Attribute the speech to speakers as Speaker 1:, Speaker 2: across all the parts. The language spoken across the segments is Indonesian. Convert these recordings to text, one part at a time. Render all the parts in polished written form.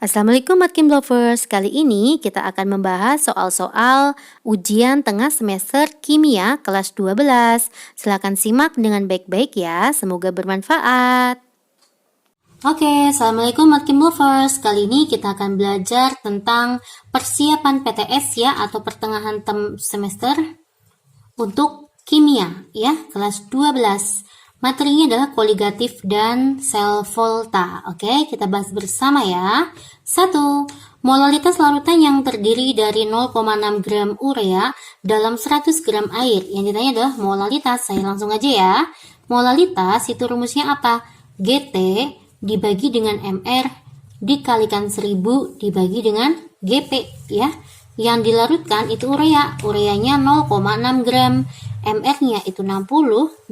Speaker 1: Assalamualaikum Matkim Lovers. Kali ini kita akan membahas soal-soal ujian tengah semester kimia kelas 12. Silakan simak dengan baik-baik ya, semoga bermanfaat. Oke, Assalamualaikum Matkim Lovers. Kali ini kita akan belajar tentang persiapan PTS ya, atau pertengahan semester untuk kimia ya, kelas 12. Materinya adalah koligatif dan sel volta. Oke, kita bahas bersama ya. 1. Molalitas larutan yang terdiri dari 0,6 gram urea dalam 100 gram air. Yang ditanya adalah molalitas. Saya langsung aja ya. Molalitas itu rumusnya apa? GT dibagi dengan MR dikalikan 1000 dibagi dengan GP ya. Yang dilarutkan itu urea. Ureanya 0,6 gram. MR-nya itu 60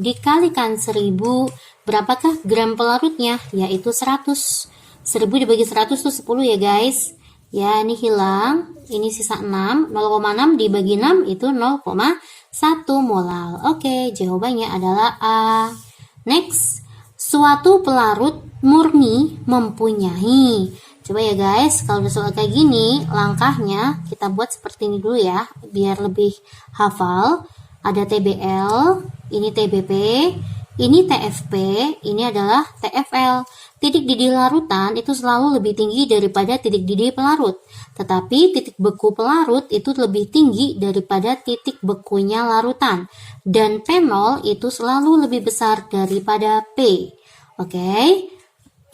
Speaker 1: dikalikan 1000, berapakah gram pelarutnya? Yaitu 100. 1000 dibagi 100 itu 10 ya guys. Ya, ini hilang, ini sisa 6. 0,6 dibagi 6 itu 0,1 molal. Oke, jawabannya adalah A. Next, suatu pelarut murni mempunyai. Coba ya guys, kalau udah soal kayak gini, langkahnya kita buat seperti ini dulu ya, biar lebih hafal. Ada TBL, ini TBP, ini TFP, ini adalah TFL. Titik didih larutan itu selalu lebih tinggi daripada titik didih pelarut. Tetapi titik beku pelarut itu lebih tinggi daripada titik bekunya larutan. Dan P0 itu selalu lebih besar daripada P. Oke.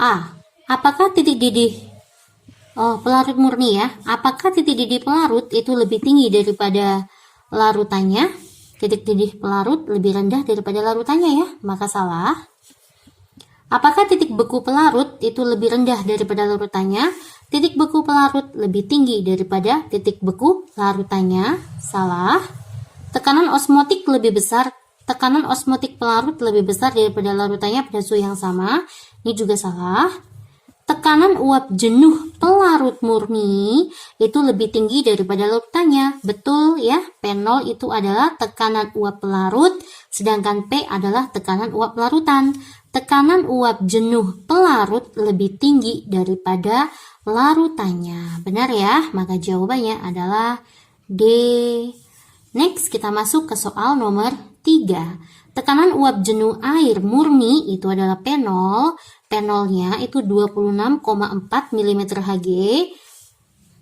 Speaker 1: A. Apakah titik didih pelarut murni ya? Apakah titik didih pelarut itu lebih tinggi daripada larutannya? Titik didih pelarut lebih rendah daripada larutannya ya, maka salah. Apakah titik beku pelarut itu lebih rendah daripada larutannya? Titik beku pelarut lebih tinggi daripada titik beku larutannya, salah. Tekanan osmotik lebih besar, tekanan osmotik pelarut lebih besar daripada larutannya pada suhu yang sama, ini juga salah. Tekanan uap jenuh pelarut murni itu lebih tinggi daripada larutannya. Betul ya, P0 itu adalah tekanan uap pelarut, sedangkan P adalah tekanan uap larutan. Tekanan uap jenuh pelarut lebih tinggi daripada larutannya. Benar ya, maka jawabannya adalah D. Next, kita masuk ke soal nomor 3. Tekanan uap jenuh air murni itu adalah P0. P0-nya itu 26,4 mm Hg.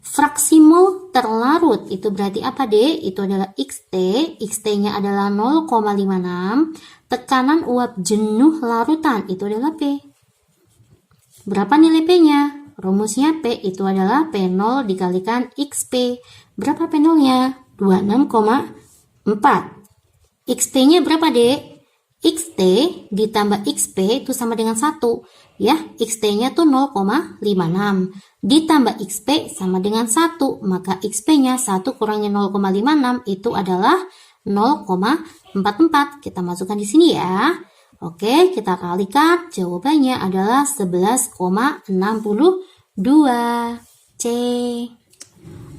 Speaker 1: Fraksi mol terlarut itu berarti apa D? Itu adalah XT. XT-nya adalah 0,56. Tekanan uap jenuh larutan itu adalah P. Berapa nilai P-nya? Rumusnya P itu adalah P0 dikalikan XP. Berapa P0-nya? 26,4. XT-nya berapa D? XT ditambah XP itu sama dengan 1 ya, XT-nya tuh 0,56 ditambah XP sama dengan 1, maka XP-nya 1 kurangnya 0,56 itu adalah 0,44. Kita masukkan di sini ya. Oke, kita kalikan, jawabannya adalah 11,62 C.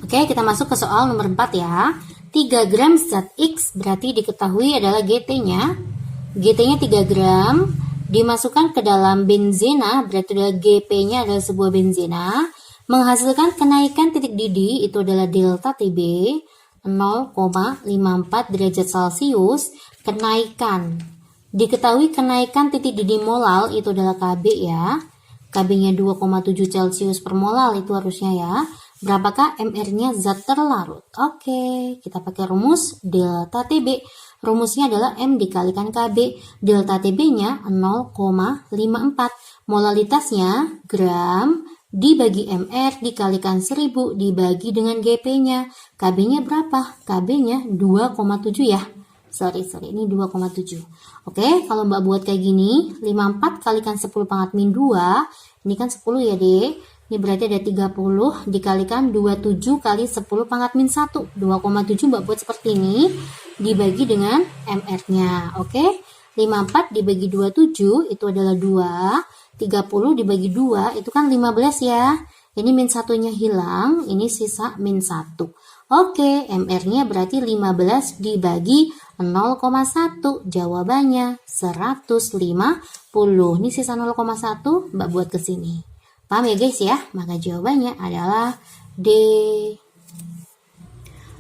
Speaker 1: Oke, kita masuk ke soal nomor 4 ya. 3 gram zat X berarti diketahui adalah GT-nya. GT-nya 3 gram dimasukkan ke dalam benzena, berarti adalah GP-nya adalah sebuah benzena, menghasilkan kenaikan titik didih itu adalah delta TB 0,54 derajat Celcius. Kenaikan, diketahui kenaikan titik didih molal itu adalah KB ya. KB-nya 2,7 Celcius per molal itu harusnya ya. Berapakah MR-nya zat terlarut? Oke, kita pakai rumus delta TB. Rumusnya adalah M dikalikan KB. Delta TB-nya 0,54. Molalitasnya gram dibagi MR dikalikan 1000 dibagi dengan GP-nya. KB-nya berapa? KB-nya 2,7 ya. Sorry, ini 2,7. Oke, kalau Mbak buat kayak gini, 54 kalikan 10 pangkat min 2. Ini kan 10 ya, Dek. Ini berarti ada 30 dikalikan 27 kali 10 pangkat min 1. 2,7 Mbak buat seperti ini. Dibagi dengan MR-nya. Oke. 54 dibagi 27 itu adalah 2. 30 dibagi 2 itu kan 15 ya. Ini min 1-nya hilang. Ini sisa min 1. Oke. MR-nya berarti 15 dibagi 0,1. Jawabannya 150. Ini sisa 0,1 Mbak buat ke sini. Paham ya guys ya? Maka jawabannya adalah D.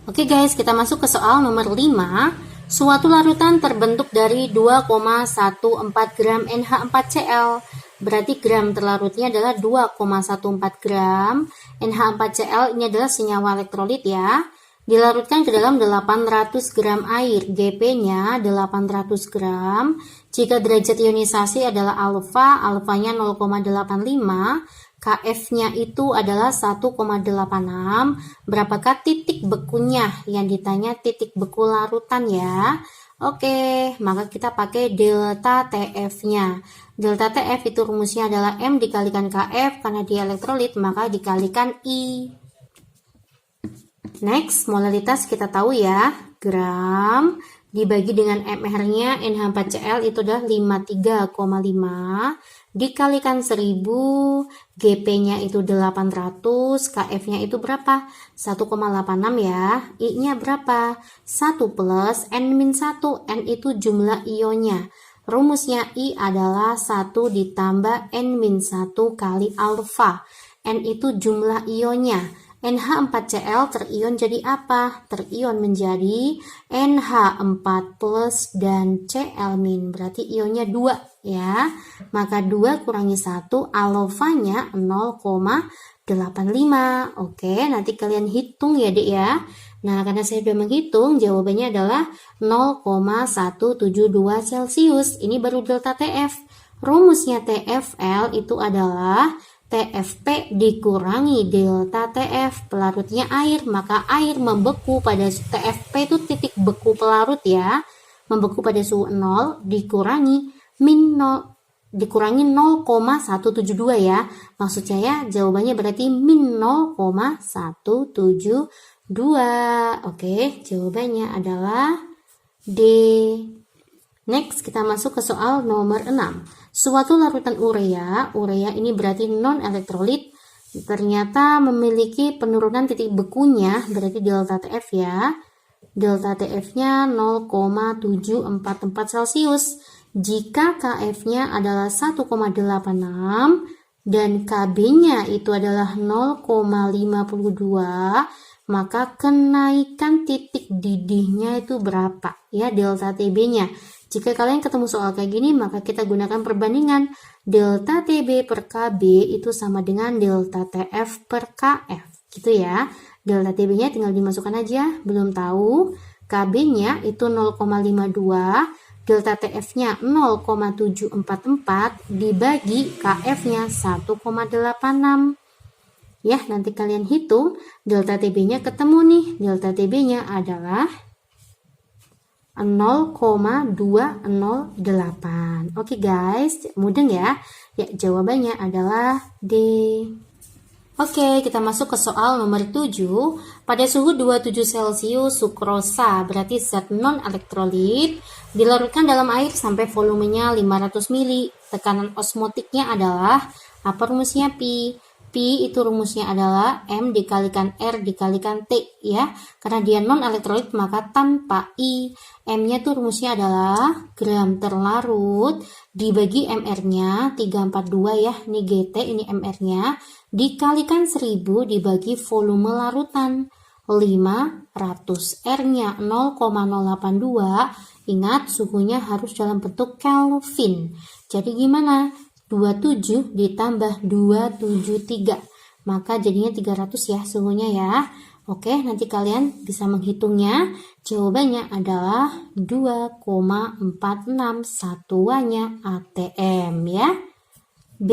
Speaker 1: Oke guys, kita masuk ke soal nomor 5. Suatu larutan terbentuk dari 2,14 gram NH4Cl. Berarti gram terlarutnya adalah 2,14 gram. NH4Cl ini adalah senyawa elektrolit ya. Dilarutkan ke dalam 800 gram air. GP-nya 800 gram. Jika derajat ionisasi adalah alfa, alfanya 0,85. KF-nya itu adalah 1,86. Berapakah titik bekunya? Yang ditanya titik beku larutan ya. Oke, maka kita pakai delta TF-nya. Delta TF itu rumusnya adalah M dikalikan KF, karena dia elektrolit maka dikalikan I. Next, molaritas kita tahu ya. Gram dibagi dengan mR-nya NH4Cl itu adalah 53,5 dikalikan 1000, GP-nya itu 800, KF-nya itu berapa? 1,86 ya. I-nya berapa? 1 plus N-1, N itu jumlah ionnya. Rumusnya I adalah 1 ditambah N-1 kali alfa. N itu jumlah ionnya. NH4Cl terion jadi apa? Terion menjadi NH4 plus dan Cl-, berarti ionnya 2 ya. Maka 2 kurangi 1, alfanya 0,85. Oke, nanti kalian hitung ya dek ya. Nah, karena saya sudah menghitung, jawabannya adalah 0,172 Celcius. Ini baru delta TF. Rumusnya TFL itu adalah TFP dikurangi delta TF, pelarutnya air, maka air membeku pada TFP itu titik beku pelarut ya, membeku pada suhu 0 dikurangi min 0 dikurangi 0,172 ya, maksudnya ya jawabannya berarti min 0,172. Oke, jawabannya adalah D. Next, kita masuk ke soal nomor 6. Suatu larutan urea ini berarti non-elektrolit, ternyata memiliki penurunan titik bekunya, berarti delta TF ya. Delta TF-nya 0,744 Celcius. Jika KF-nya adalah 1,86 dan KB-nya itu adalah 0,52, maka kenaikan titik didihnya itu berapa? Ya, delta TB-nya. Jika kalian ketemu soal kayak gini, maka kita gunakan perbandingan. Delta TB per KB itu sama dengan delta TF per KF. Gitu ya. Delta TB-nya tinggal dimasukkan aja. Belum tahu. KB-nya itu 0,52. Delta TF-nya 0,744 dibagi KF-nya 1,86. Ya, nanti kalian hitung. Delta TB-nya ketemu nih. Delta TB-nya adalah 0,208. Oke guys, mudeng ya. Ya, jawabannya adalah D. Oke, kita masuk ke soal nomor 7. Pada suhu 27 Celcius, sukrosa berarti zat non-elektrolit dilarutkan dalam air sampai volumenya 500 ml. Tekanan osmotiknya adalah apa rumusnya Pi? Pi itu rumusnya adalah M dikalikan R dikalikan T ya. Karena dia non elektrolit maka tanpa I. M-nya tuh rumusnya adalah gram terlarut dibagi MR-nya 342 ya. Ini GT, ini MR-nya dikalikan 1000 dibagi volume larutan 500. R-nya 0,082. Ingat suhunya harus dalam bentuk Kelvin. Jadi gimana? 27 ditambah 273, maka jadinya 300 ya suhunya ya. Oke, nanti kalian bisa menghitungnya. Jawabannya adalah 2,46 satuannya atm ya. B.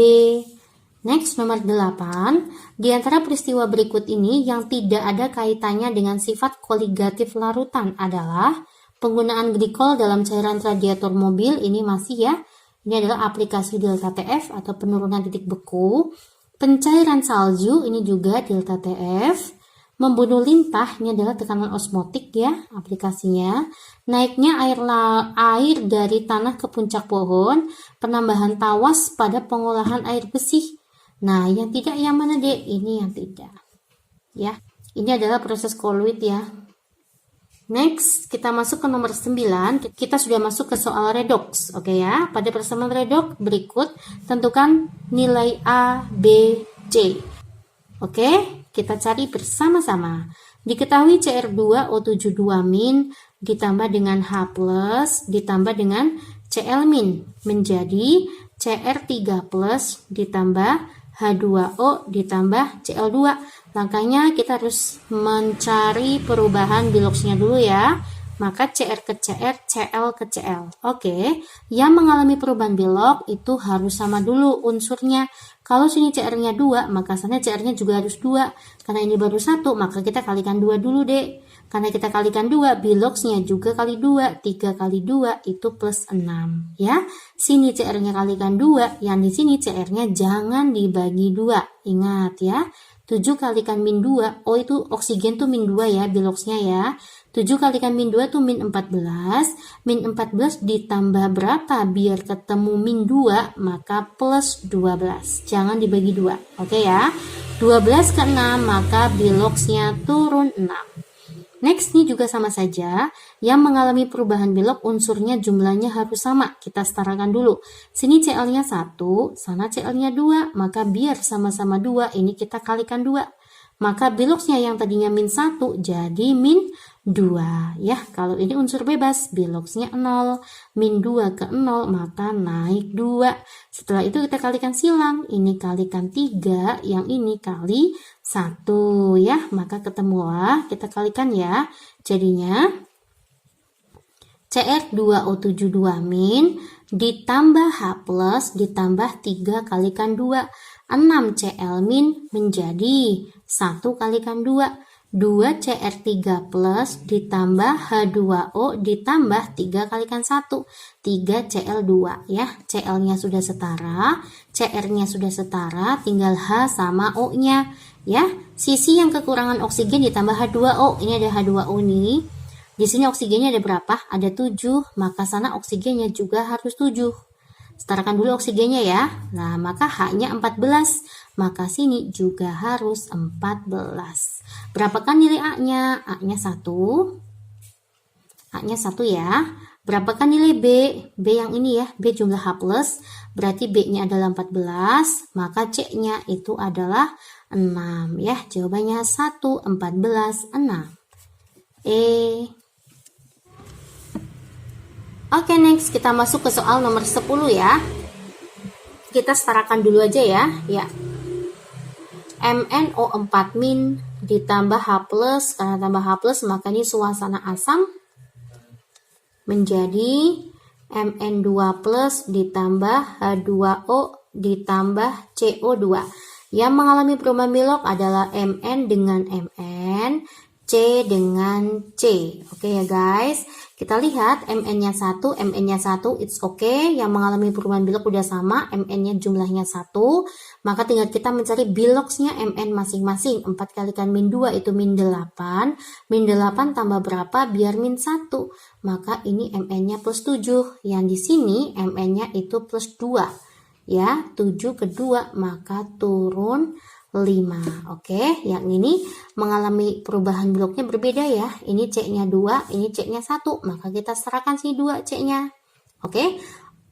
Speaker 1: Next, nomor 8. Di antara peristiwa berikut ini yang tidak ada kaitannya dengan sifat koligatif larutan adalah penggunaan glikol dalam cairan radiator mobil. Ini masih ya. Ini adalah aplikasi delta TF atau penurunan titik beku. Pencairan salju ini juga delta TF. Membunuh lintah ini adalah tekanan osmotik ya aplikasinya. Naiknya air dari tanah ke puncak pohon. Penambahan tawas pada pengolahan air bersih. Nah, yang tidak yang mana dek? Ini yang tidak. Ya, ini adalah proses koloid ya. Next, kita masuk ke nomor 9. Kita sudah masuk ke soal redoks. Oke ya. Pada persamaan redoks berikut, tentukan nilai A, B, C. Oke, kita cari bersama-sama. Diketahui Cr2O72- ditambah dengan H+ ditambah dengan Cl- menjadi Cr3+ ditambah H2O ditambah Cl2. Langkahnya kita harus mencari perubahan biloksnya dulu ya. Maka Cr ke Cr, Cl ke Cl. Oke, yang mengalami perubahan bilok itu harus sama dulu unsurnya. Kalau sini Cr-nya 2, maka sana Cr-nya juga harus 2. Karena ini baru 1, maka kita kalikan 2 dulu, Dek. Karena kita kalikan 2, biloksnya juga kali 2. 3 kali 2 itu plus 6. Ya, sini Cr-nya kalikan 2, yang di sini Cr-nya jangan dibagi 2. Ingat ya. 7 kalikan min 2, oh itu oksigen tuh min 2 ya biloksnya ya. 7 kalikan min 2 tuh min 14. Min 14 ditambah berapa biar ketemu min 2, maka plus 12. Jangan dibagi 2, oke ya. 12 ke 6, maka biloksnya turun 6. Next nih juga sama saja, yang mengalami perubahan bilok unsurnya jumlahnya harus sama. Kita setarakan dulu. Sini Cl-nya 1, sana Cl-nya 2, maka biar sama-sama 2, ini kita kalikan 2. Maka biloksnya yang tadinya min 1 jadi min 2. Ya, kalau ini unsur bebas, biloksnya 0. Min 2 ke 0, maka naik 2. Setelah itu kita kalikan silang. Ini kalikan 3, yang ini kali 1 ya, maka ketemulah, kita kalikan ya, jadinya Cr2O72- ditambah H+ ditambah 3 kalikan 2, 6 Cl- menjadi 1 kalikan 2, 2 Cr3+ ditambah H2O ditambah 3 kalikan 1, 3 Cl2 ya. Cl-nya sudah setara, Cr-nya sudah setara, tinggal H sama O-nya. Ya, sisi yang kekurangan oksigen ditambah H2O. Ini ada H2O nih. Di sini oksigennya ada berapa? Ada 7, maka sana oksigennya juga harus 7. Setarakan dulu oksigennya ya. Nah, maka H-nya 14, maka sini juga harus 14. Berapakah nilai A-nya? A-nya 1. A-nya 1 ya. Berapakah nilai B? B yang ini ya, B jumlah H+, berarti B-nya adalah 14, maka C-nya itu adalah 6 ya. Jawabannya 1, 14, 6. Oke, next kita masuk ke soal nomor 10 ya. Kita setarakan dulu aja ya. Ya. MnO4- ditambah H+, karena tambah H+, maka ini suasana asam menjadi Mn2+ ditambah H2O ditambah CO2. Yang mengalami perubahan bilok adalah Mn dengan Mn, C dengan C. Oke ya guys, kita lihat Mn-nya 1, Mn-nya 1, it's okay. Yang mengalami perubahan bilok udah sama, Mn-nya jumlahnya 1, maka tinggal kita mencari biloksnya Mn masing-masing. 4 kalikan min 2 itu min 8, min 8 tambah berapa biar min 1, maka ini Mn-nya plus 7. Yang di sini Mn-nya itu plus 2. Ya, 7 ke 2, maka turun 5. Oke, yang ini mengalami perubahan bloknya berbeda ya. Ini C-nya 2, ini C-nya 1, maka kita serahkan sini 2 C-nya. Oke,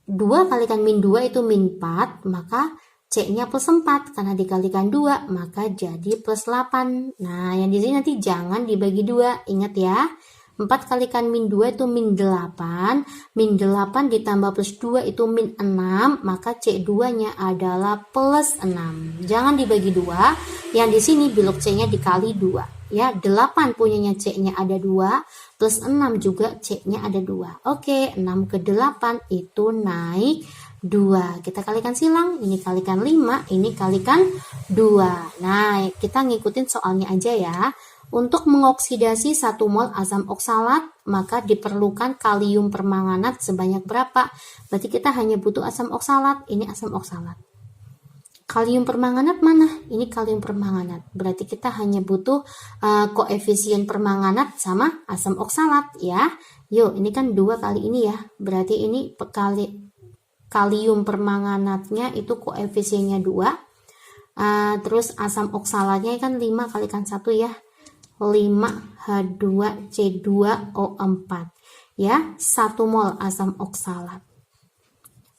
Speaker 1: 2 kalikan min 2 itu min 4, maka C-nya plus 4, karena dikalikan 2, maka jadi plus 8. Nah, yang di sini nanti jangan dibagi 2, ingat ya. 4 kalikan min 2 itu min 8, min 8 ditambah plus 2 itu min 6, maka C2-nya adalah plus 6. Jangan dibagi 2, yang di sini bilok C-nya dikali 2. Ya, 8 punyanya C-nya ada 2, plus 6 juga C-nya ada 2. Oke, 6 ke 8 itu naik 2. Kita kalikan silang, ini kalikan 5, ini kalikan 2. Nah, kita ngikutin soalnya aja ya. Untuk mengoksidasi 1 mol asam oksalat, maka diperlukan kalium permanganat sebanyak berapa? Berarti kita hanya butuh asam oksalat, ini asam oksalat. Kalium permanganat mana? Ini kalium permanganat. Berarti kita hanya butuh koefisien permanganat sama asam oksalat ya. Yuk, ini kan 2 kali ini ya. Berarti ini kalium permanganatnya itu koefisiennya 2. Terus asam oksalatnya kan 5 kalikan 1 ya. 5H2C2O4 ya, 1 mol asam oksalat.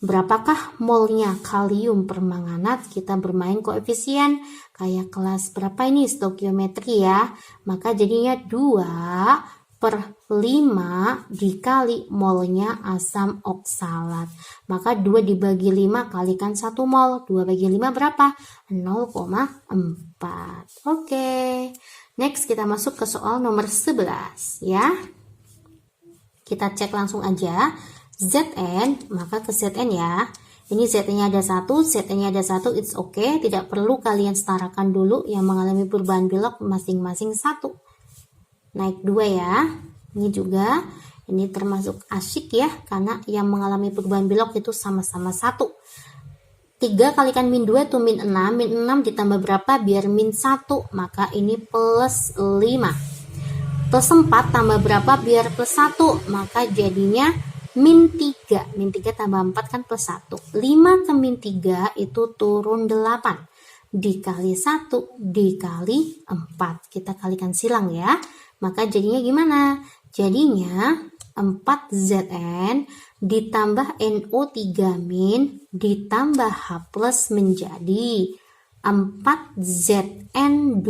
Speaker 1: Berapakah molnya kalium permanganat? Kita bermain koefisien kayak kelas berapa ini, stokiometri ya. Maka jadinya 2/5 dikali molnya asam oksalat. Maka 2 dibagi 5 kalikan 1 mol. 2 bagi 5 berapa? 0,4. Oke. Next kita masuk ke soal nomor 11 ya. Kita cek langsung aja. Zn, maka ke Zn ya. Ini Zn-nya ada 1, Zn-nya ada 1, it's okay. Tidak perlu kalian setarakan dulu, yang mengalami perubahan belok masing-masing 1. Naik 2 ya. Ini juga, ini termasuk asyik ya, karena yang mengalami perubahan belok itu sama-sama 1. 3 kalikan min 2 itu min 6. Min 6 ditambah berapa? Biar min 1. Maka ini plus 5. Plus 4 tambah berapa? Biar plus 1. Maka jadinya min 3. Min 3 tambah 4 kan plus 1. 5 ke min 3 itu turun 8. Dikali 1 dikali 4. Kita kalikan silang ya. Maka jadinya gimana? Jadinya 4Zn ditambah NO3 min ditambah H plus menjadi 4Zn2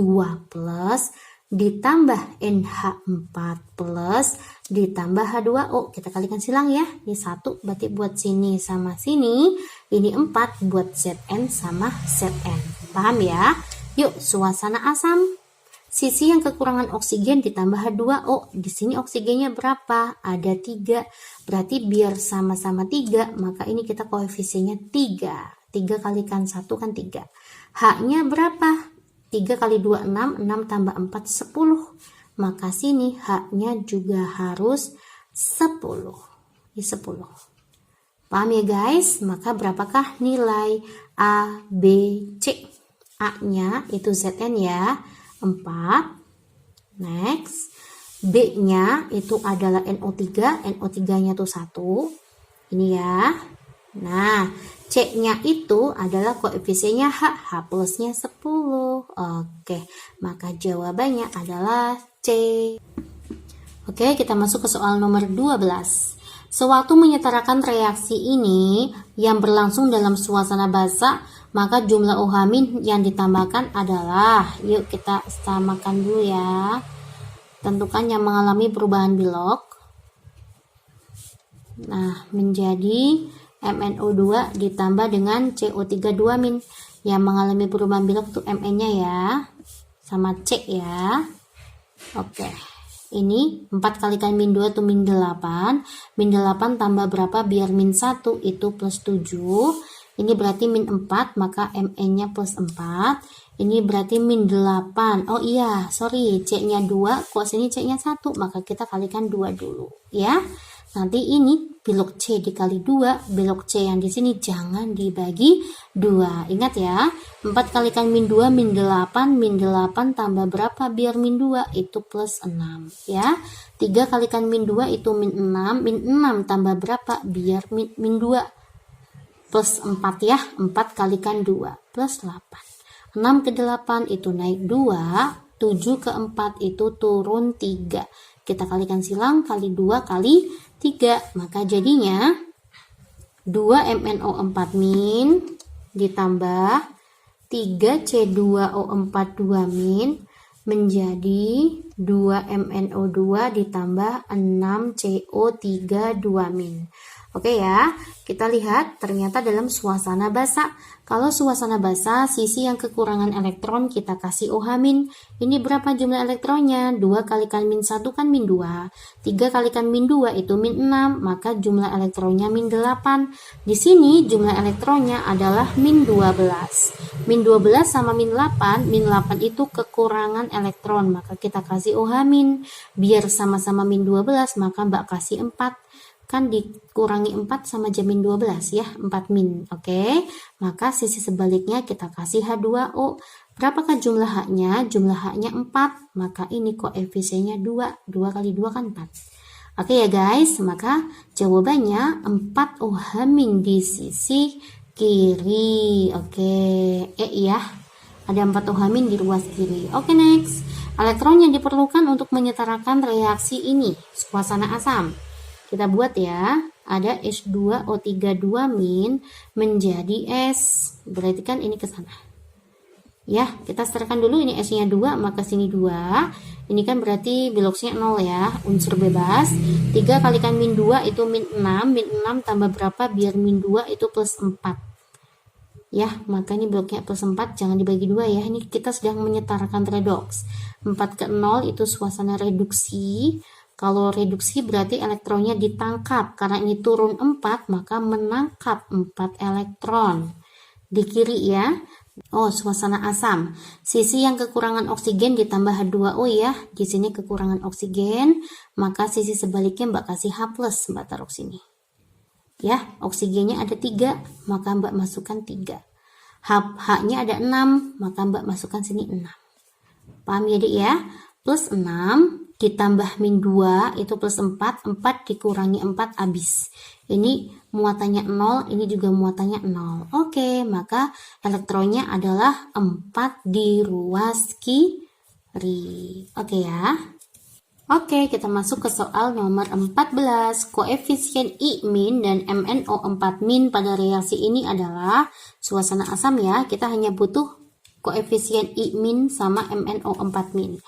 Speaker 1: plus ditambah NH4 plus ditambah H2O. Kita kalikan silang ya. Ini 1 berarti buat sini sama sini. Ini 4 buat Zn sama Zn. Paham ya? Yuk, suasana asam. Sisi yang kekurangan oksigen ditambah H2O. Di sini oksigennya berapa? Ada 3. Berarti biar sama-sama 3, maka ini kita koefisiennya 3. 3 kalikan 1 kan 3. H-nya berapa? 3 kali 2, 6. 6 tambah 4, 10. Maka sini H-nya juga harus 10. Ini 10. Paham ya guys? Maka berapakah nilai A, B, C? A-nya itu Zn ya. 4. Next. B-nya itu adalah NO3. NO3-nya tuh 1. Ini ya. Nah, C-nya itu adalah koefisiennya H. H plusnya 10. Oke, maka jawabannya adalah C. Oke, kita masuk ke soal nomor 12. Sewaktu menyetarakan reaksi ini yang berlangsung dalam suasana basah, maka jumlah OH- yang ditambahkan adalah, yuk kita samakan dulu ya. Tentukan yang mengalami perubahan belok. Nah, menjadi MnO2 ditambah dengan CO3 2-. Yang mengalami perubahan belok tuh Mn-nya ya. Sama C ya. Oke. Ini 4 kalikan min 2 itu min 8. Min 8 tambah berapa biar min 1 itu plus 7. Ini berarti min 4, maka Mn-nya plus 4. Ini berarti min 8. Oh iya, sorry, C-nya 2, kuas ini C-nya 1, maka kita kalikan 2 dulu ya. Nanti ini belok C dikali 2, belok C yang di sini jangan dibagi 2. Ingat ya, 4 kalikan min 2 min 8, min 8 tambah berapa biar min 2 itu plus 6 ya. 3 kalikan min 2 itu min 6, min 6 tambah berapa biar min 2 plus 4 ya. 4 kalikan 2 plus 8. 6 ke 8 itu naik 2, 7 ke 4 itu turun 3. Kita kalikan silang kali 2 kali 3, maka jadinya 2 MnO4- ditambah 3 C2O4 2- menjadi 2 MnO2 ditambah 6 CO3 2-. Oke ya, kita lihat ternyata dalam suasana basah. Kalau suasana basah, sisi yang kekurangan elektron kita kasih OH-. Ini berapa jumlah elektronnya? 2 kalikan min 1 kan min 2. 3 kalikan min 2 itu min 6, maka jumlah elektronnya min 8. Di sini jumlah elektronnya adalah min 12. Min 12 sama min 8, min 8 itu kekurangan elektron, maka kita kasih OH-. Biar sama-sama min 12, maka Mbak kasih 4. Kan dikurangi 4 sama jamin 12 ya, 4-. Oke, maka sisi sebaliknya kita kasih H2O. Berapakah jumlah H-nya? Jumlah H-nya 4, maka ini koefisiennya 2. 2 kali 2 kan 4. Oke ya guys, maka jawabannya 4 OH- di sisi kiri. Oke, ya, ada 4 OH- di ruas kiri. Oke, next. Elektron yang diperlukan untuk menyetarakan reaksi ini, suasana asam. Kita buat ya. ada H2O3 2- menjadi S. Berarti kan ini ke sana. Ya, kita setelahkan dulu ini S-nya 2, maka sini 2. Ini kan berarti biloxnya 0 ya, unsur bebas. 3 kalikan min 2 itu min 6, min 6 tambah berapa biar min 2 itu plus 4. Ya, maka ini bloknya plus 4, jangan dibagi 2 ya. Ini kita sedang menyetarakan redoks. 4 ke 0 itu suasana reduksi. Kalau reduksi berarti elektronnya ditangkap. Karena ini turun 4, maka menangkap 4 elektron. Di kiri ya. Oh, suasana asam. Sisi yang kekurangan oksigen ditambah H2O ya. Di sini kekurangan oksigen, maka sisi sebaliknya Mbak kasih H+, Mbak taruh sini. Ya, oksigennya ada 3, maka Mbak masukkan 3. H-nya ada 6, maka Mbak masukkan sini 6. Paham ya, Dik ya? Plus 6 ditambah min 2 itu plus 4, 4 dikurangi 4 habis. Ini muatannya 0, ini juga muatannya 0. Oke, maka elektronnya adalah 4 di ruas kiri. Oke ya. Oke, kita masuk ke soal nomor 14. Koefisien I min dan MnO4 min pada reaksi ini adalah suasana asam ya. Kita hanya butuh koefisien I min sama MnO4 min.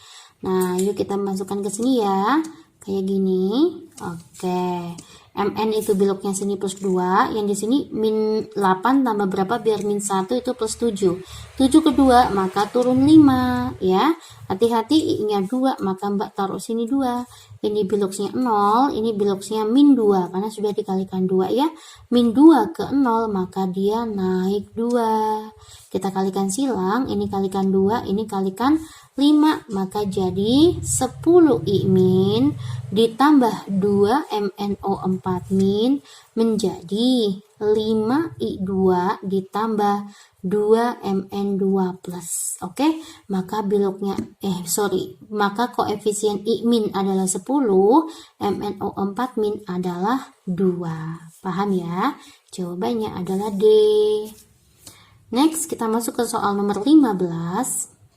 Speaker 1: Nah, yuk kita masukkan ke sini ya. Kayak gini. Oke. Mn itu biloknya sini plus 2, yang di sini min 8 tambah berapa biar min 1 itu plus 7. 7 ke 2 maka turun 5 ya. Hati-hati I-nya 2, maka Mbak taruh sini 2. Ini biloksnya 0, ini biloksnya min 2 karena sudah dikalikan 2 ya. Min 2 ke 0 maka dia naik 2. Kita kalikan silang, ini kalikan 2, ini kalikan 5, maka jadi 10 I min ditambah 2 MnO4 min menjadi 5 I2 ditambah 2 Mn2 plus. Oke, maka maka koefisien I min adalah 10, MnO4 min adalah 2. Paham ya? Jawabannya adalah D. Next, kita masuk ke soal nomor 15.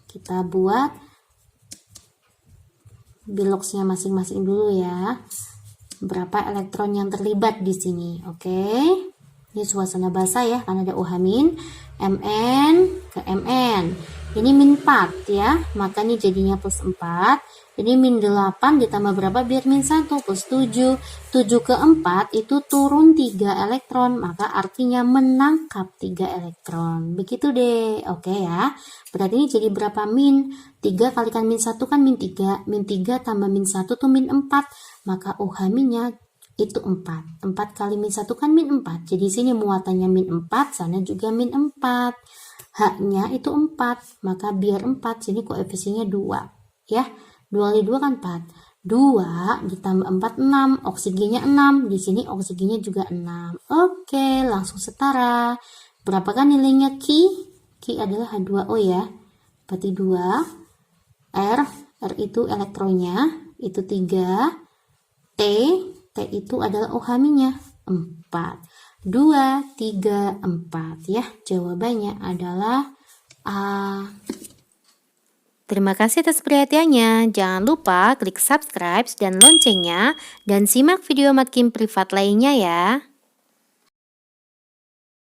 Speaker 1: Kita buat biloksnya masing-masing dulu ya. Berapa elektron yang terlibat di sini? Oke. Ini suasana basah ya, karena ada OH min. Mn ke Mn. Ini min 4 ya, maka ini jadinya plus 4. Ini min 8 ditambah berapa biar min 1 plus 7. 7 ke 4 itu turun 3 elektron, maka artinya menangkap 3 elektron. Begitu deh, oke ya. Berarti ini jadi berapa min? 3 kalikan min 1 kan min 3. Min 3 tambah min 1 tuh min 4. Maka OH minnya itu 4. 4 kali min 1 kan min 4. Jadi sini muatannya min 4, sana juga min 4. H-nya itu 4. Maka biar 4, sini koefisiennya 2. Ya, 2 kali 2 kan 4. 2 ditambah 4, 6. Oksigennya 6. Di sini oksigennya juga 6. Oke, langsung setara. Berapa kan nilainya Ki? Ki adalah H2O ya. Berarti 2. R itu elektronnya. Itu 3. T itu adalah OH-nya 4. 2, 3, 4 ya. Jawabannya adalah A. Terima kasih atas perhatiannya. Jangan lupa klik subscribe dan loncengnya dan simak video Matkim privat lainnya ya.